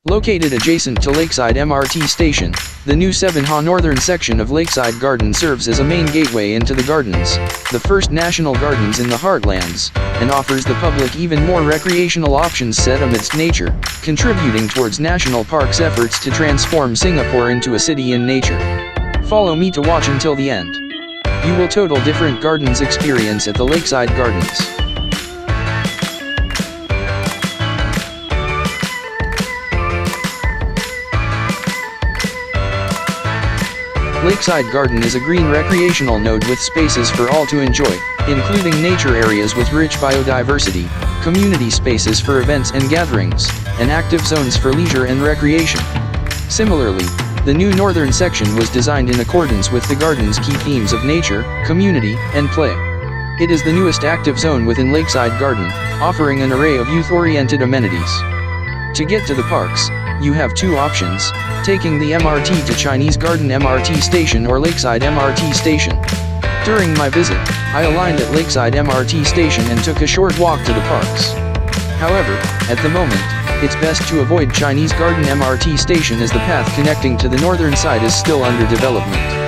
Located adjacent to Lakeside MRT station, the new 7-ha northern section of Lakeside Garden serves as a main gateway into the gardens, the first national gardens in the heartlands, and offers the public even more recreational options set amidst nature, contributing towards National Park's efforts to transform Singapore into a city in nature. Follow me to watch until the end. You will total different gardens experience at the Lakeside Gardens. Lakeside Garden is a green recreational node with spaces for all to enjoy, including nature areas with rich biodiversity, community spaces for events and gatherings, and active zones for leisure and recreation. Similarly, the new northern section was designed in accordance with the garden's key themes of nature, community, and play. It is the newest active zone within Lakeside Garden, offering an array of youth-oriented amenities. To get to the parks, you have two options: taking the MRT to Chinese Garden MRT station or Lakeside MRT station. During my visit, I aligned at Lakeside MRT station and took a short walk to the parks. However, at the moment, it's best to avoid Chinese Garden MRT station as the path connecting to the northern side is still under development.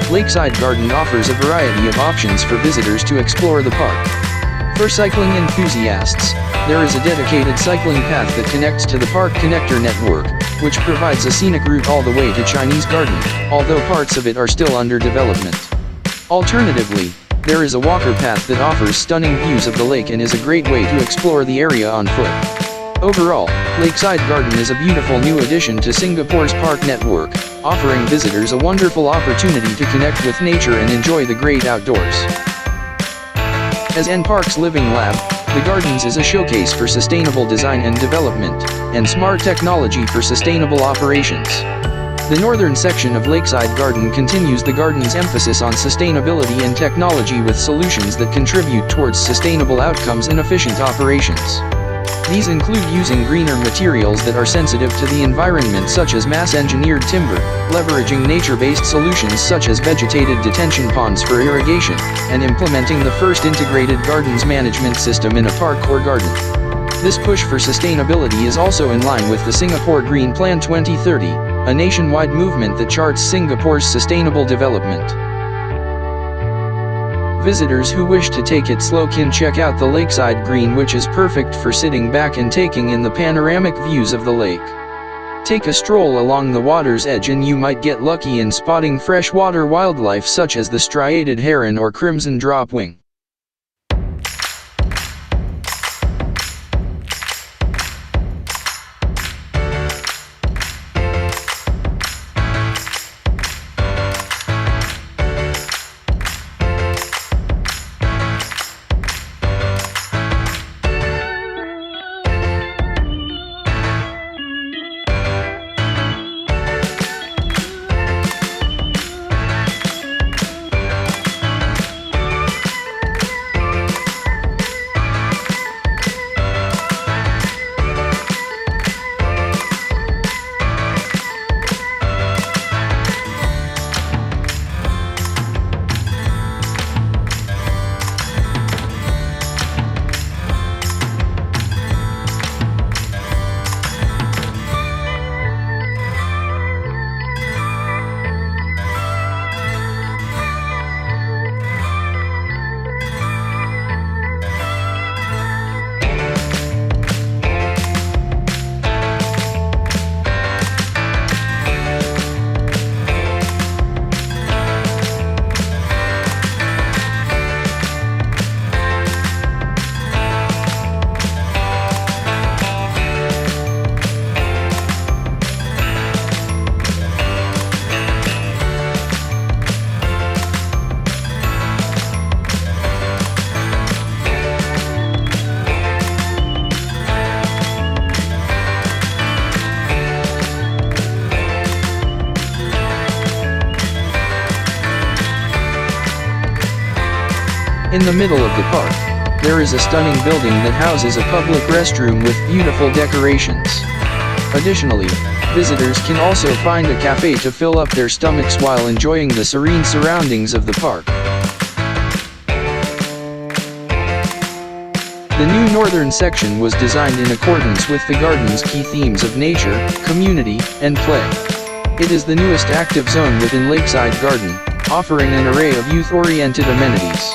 Lakeside Garden offers a variety of options for visitors to explore the park. For cycling enthusiasts, there is a dedicated cycling path that connects to the Park Connector network, which provides a scenic route all the way to Chinese Garden, although parts of it are still under development. Alternatively, there is a walker path that offers stunning views of the lake and is a great way to explore the area on foot. Overall, Lakeside Garden is a beautiful new addition to Singapore's park network, offering visitors a wonderful opportunity to connect with nature and enjoy the great outdoors. As N-Park's Living Lab, the Gardens is a showcase for sustainable design and development, and smart technology for sustainable operations. The northern section of Lakeside Garden continues the Garden's emphasis on sustainability and technology with solutions that contribute towards sustainable outcomes and efficient operations. These include using greener materials that are sensitive to the environment such as mass-engineered timber, leveraging nature-based solutions such as vegetated detention ponds for irrigation, and implementing the first integrated gardens management system in a park or garden. This push for sustainability is also in line with the Singapore Green Plan 2030, a nationwide movement that charts Singapore's sustainable development. Visitors who wish to take it slow can check out the Lakeside Green, which is perfect for sitting back and taking in the panoramic views of the lake. Take a stroll along the water's edge and you might get lucky in spotting freshwater wildlife such as the striated heron or crimson dropwing. In the middle of the park, there is a stunning building that houses a public restroom with beautiful decorations. Additionally, visitors can also find a cafe to fill up their stomachs while enjoying the serene surroundings of the park. The new northern section was designed in accordance with the garden's key themes of nature, community, and play. It is the newest active zone within Lakeside Garden, offering an array of youth-oriented amenities.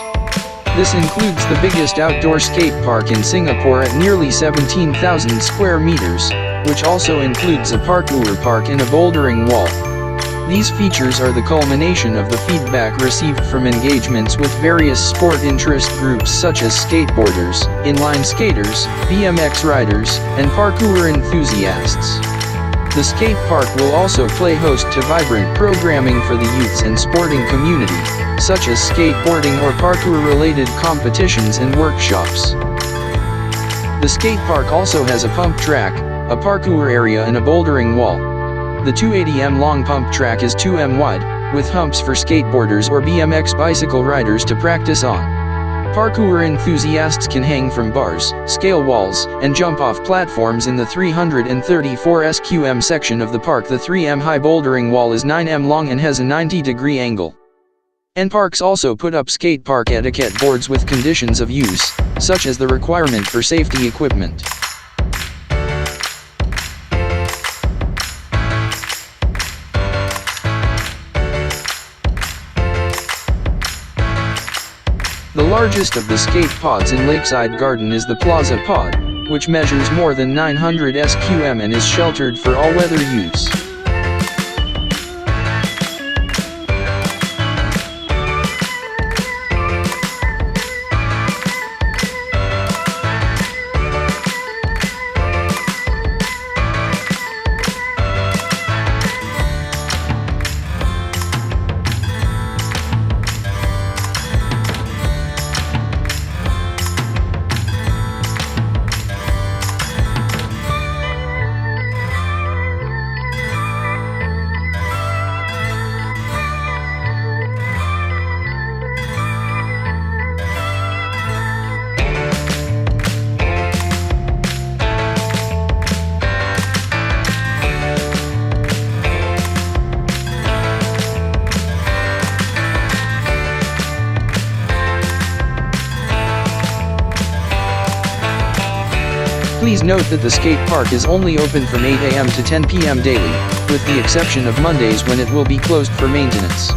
This includes the biggest outdoor skate park in Singapore at nearly 17,000 square meters, which also includes a parkour park and a bouldering wall. These features are the culmination of the feedback received from engagements with various sport interest groups such as skateboarders, inline skaters, BMX riders, and parkour enthusiasts. The skate park will also play host to vibrant programming for the youths and sporting community, such as skateboarding or parkour-related competitions and workshops. The skate park also has a pump track, a parkour area and a bouldering wall. The 280m long pump track is 2m wide, with humps for skateboarders or BMX bicycle riders to practice on. Parkour enthusiasts can hang from bars, scale walls, and jump off platforms in the 334 SQM section of the park. The 3m high bouldering wall is 9m long and has a 90-degree angle. And parks also put up skate park etiquette boards with conditions of use, such as the requirement for safety equipment. The largest of the skate pods in Lakeside Garden is the Plaza Pod, which measures more than 900 SQM and is sheltered for all-weather use. Please note that the skate park is only open from 8 a.m. to 10 p.m. daily, with the exception of Mondays when it will be closed for maintenance.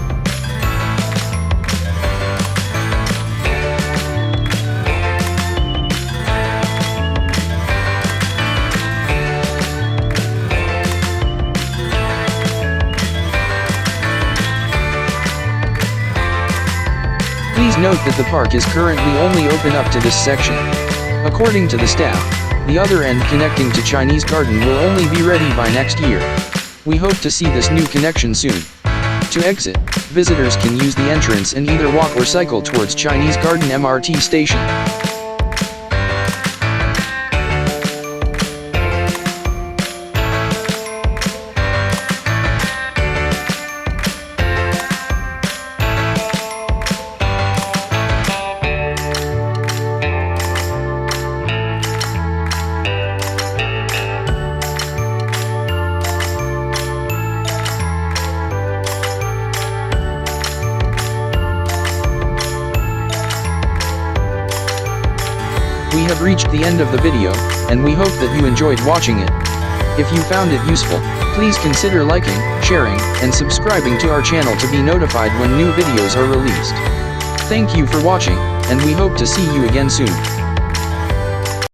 Please note that the park is currently only open up to this section. According to the staff, the other end connecting to Chinese Garden will only be ready by next year. We hope to see this new connection soon. To exit, visitors can use the entrance and either walk or cycle towards Chinese Garden MRT station. We have reached the end of the video, and we hope that you enjoyed watching it. If you found it useful, please consider liking, sharing, and subscribing to our channel to be notified when new videos are released. Thank you for watching, and we hope to see you again soon.